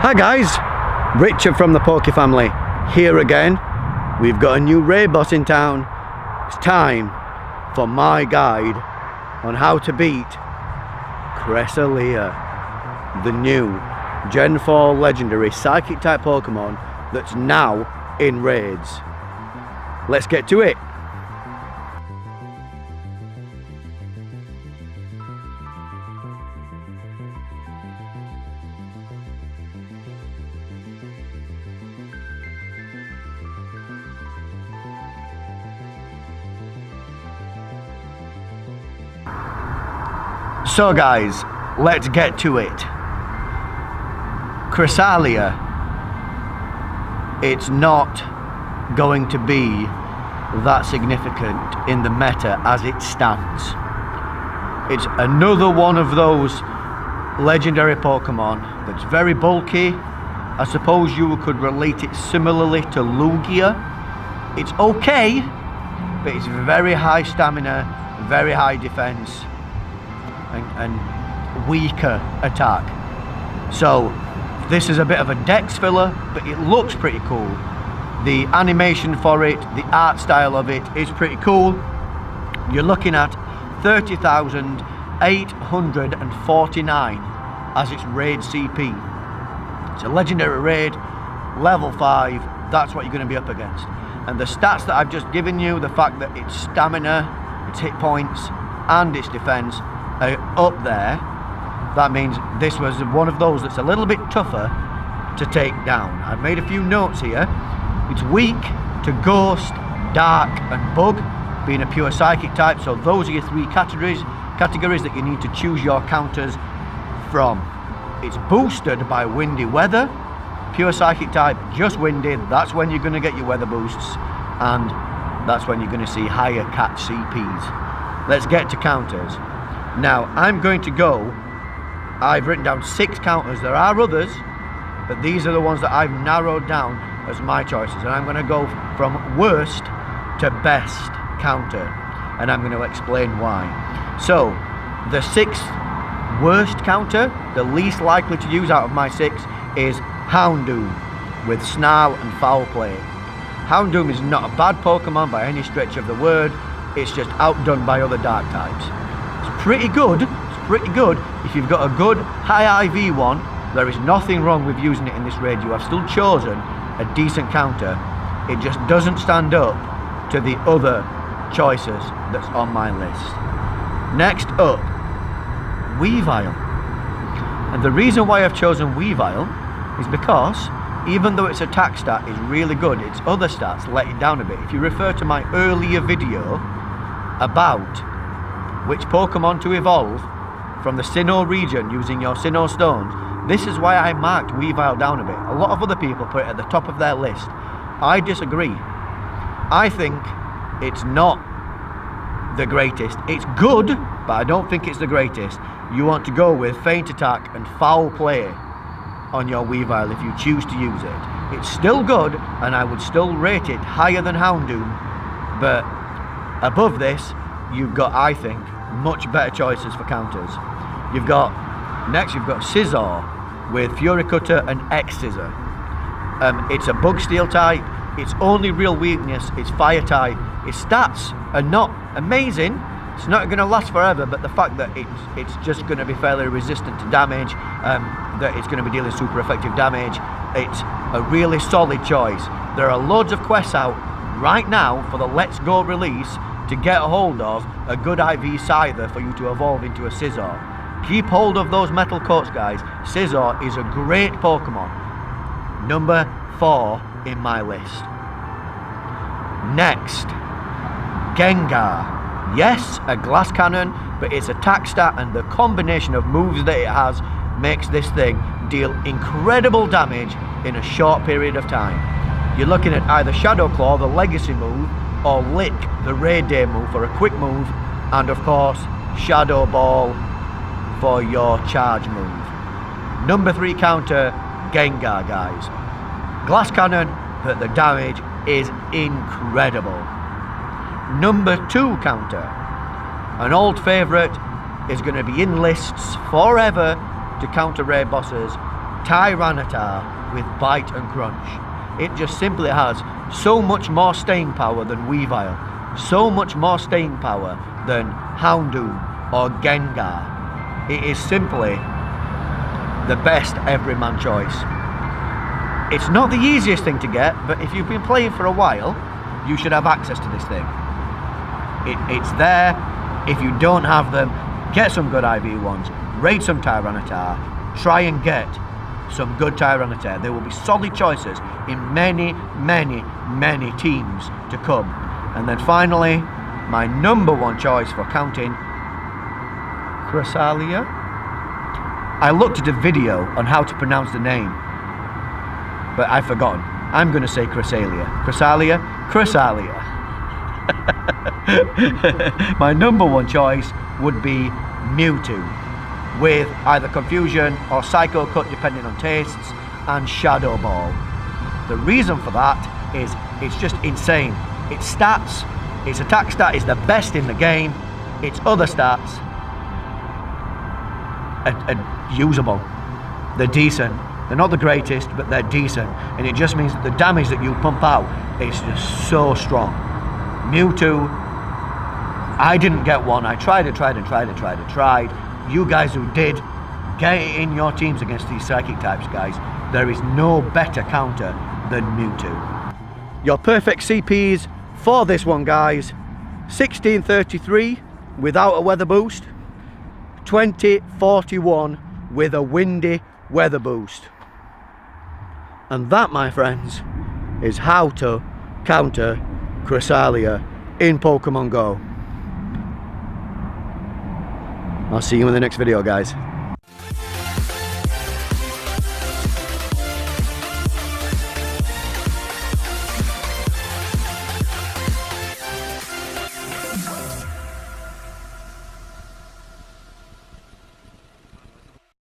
Hi guys, Richard from the Pokéfamily here again. We've got a new raid boss in town. It's time for my guide on how to beat Cressalia, the new Gen 4 legendary psychic type Pokemon that's now in raids. Let's get to it. So guys, let's get to it. Cressalia, it's not going to be that significant in the meta as it stands. It's another one of those legendary Pokemon that's very bulky. I suppose you could relate it similarly to Lugia. It's okay, but it's very high stamina, very high defense, and weaker attack. So this is a bit of a dex filler, but it looks pretty cool. The animation for it, the art style of it is pretty cool. You're looking at 30,849 as its raid CP. It's a legendary raid, level 5, that's what you're going to be up against. And the stats that I've just given you, the fact that its stamina, its hit points and its defense are up there, that means this was one of those that's a little bit tougher to take down. I've made a few notes here. It's weak to Ghost, Dark and Bug, being a pure psychic type, so those are your three categories that you need to choose your counters from. It's boosted by windy weather, pure psychic type, just windy, that's when you're going to get your weather boosts, and that's when you're going to see higher catch CPs. Let's get to counters. Now, I'm going to go, I've written down 6 counters. There are others, but these are the ones that I've narrowed down as my choices. And I'm going to go from worst to best counter. And I'm going to explain why. So, the 6th worst counter, the least likely to use out of my 6, is Houndoom with Snarl and Foul Play. Houndoom is not a bad Pokemon by any stretch of the word. It's just outdone by other dark types. Pretty good, it's pretty good if you've got a good high IV one. There is nothing wrong with using it in this raid. You have still chosen a decent counter. It just doesn't stand up to the other choices that's on my list. Next up, Weavile. And the reason why I've chosen Weavile is because even though its attack stat is really good, its other stats let it down a bit. If you refer to my earlier video about which Pokemon to evolve from the Sinnoh region using your Sinnoh stones, this is why I marked Weavile down a bit. A lot of other people put it at the top of their list. I disagree. I think it's not the greatest. It's good, but I don't think it's the greatest. You want to go with Feint Attack and Foul Play on your Weavile if you choose to use it. It's still good, and I would still rate it higher than Houndoom, but above this, you've got, I think, much better choices for counters. Next you've got Scizor with Fury Cutter and X-Scissor. It's a Bug Steel type. Its only real weakness is Fire type. Its stats are not amazing. It's not going to last forever, but the fact that it's just going to be fairly resistant to damage, that it's going to be dealing super effective damage, it's a really solid choice. There are loads of quests out right now for the Let's Go release to get a hold of a good IV Scyther for you to evolve into a Scizor. Keep hold of those metal coats, guys. Scizor is a great Pokemon. Number 4 in my list. Next, Gengar. Yes, a glass cannon, but its attack stat and the combination of moves that it has makes this thing deal incredible damage in a short period of time. You're looking at either Shadow Claw, the legacy move, or Lick, the raid day move for a quick move, and of course Shadow Ball for your charge move. Number 3 counter, Gengar, guys. Glass cannon, but the damage is incredible. Number 2 counter, an old favourite, is going to be in lists forever to counter raid bosses, Tyranitar with Bite and Crunch. It just simply has so much more staying power than Weavile, so much more staying power than Houndoom or Gengar. It is simply the best everyman choice. It's not the easiest thing to get, but if you've been playing for a while, you should have access to this thing. It's there. If you don't have them, get some good IV ones, raid some Tyranitar, try and get some good Tyranitar. There will be solid choices in many, many, many teams to come. And then finally, my number one choice for counting Cressalia. I looked at a video on how to pronounce the name, but I've forgotten. I'm going to say Cressalia. Cressalia? Cressalia. My number one choice would be Mewtwo, with either Confusion or Psycho Cut depending on tastes, and Shadow Ball. The reason for that is it's just insane. Its stats, its attack stat is the best in the game. Its other stats are usable. They're decent. They're not the greatest, but they're decent. And it just means that the damage that you pump out is just so strong. Mewtwo, I didn't get one. I tried. You guys who did, get it in your teams against these psychic types, guys. There is no better counter than Mewtwo. Your perfect CPs for this one, guys: 1633 without a weather boost, 2041 with a windy weather boost. And that, my friends, is how to counter Cressalia in Pokemon Go. I'll see you in the next video, guys.